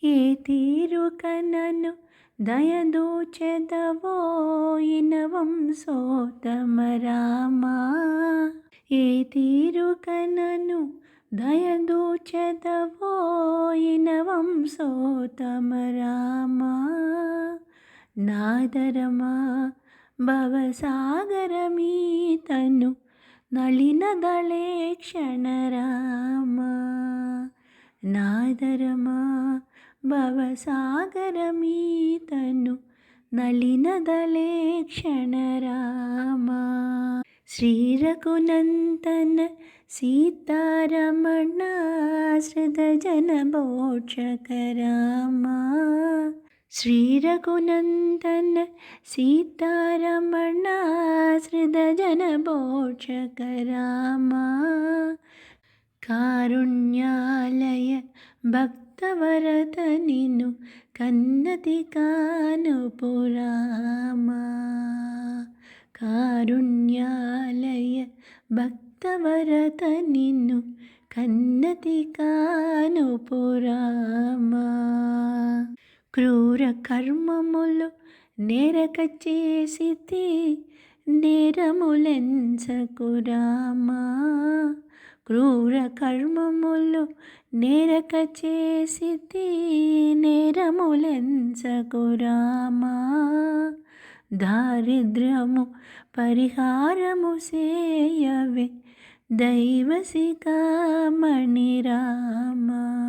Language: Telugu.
ఏ తీరుకనను దయదూచెదవో ఇనవంశోత్తమ రామా. ఏ తీరుకనను దయదూచెదవో ఇనవంశోత్తమ రామా. నాదరమా భవసాగరమీతను నళినదళే క్షణరామా. నాదరమా భవసాగరమీతను నళినదళే క్షణరామా. శ్రీరఘునందన సీతారమణ సృతజనభోక్షక రామా. శ్రీరఘునందన సీతారమణ సృతజనభోక్షక రామా. కారుణ్యాలయ భక్తవరద నిన్ను కన్నతి కానుపు రామా. కారుణ్యాలయ భక్తవరద నిన్ను కన్నతి కానుపు రామా. క్రూర కర్మములు నేరక చేసితి నేరములెంచకు రామా. క్రూర కర్మములు నేరక చేసితి నేరములెంచకు రామా. దారిద్ర్యము పరిహారము సేయవే దైవశిఖామణి రామా.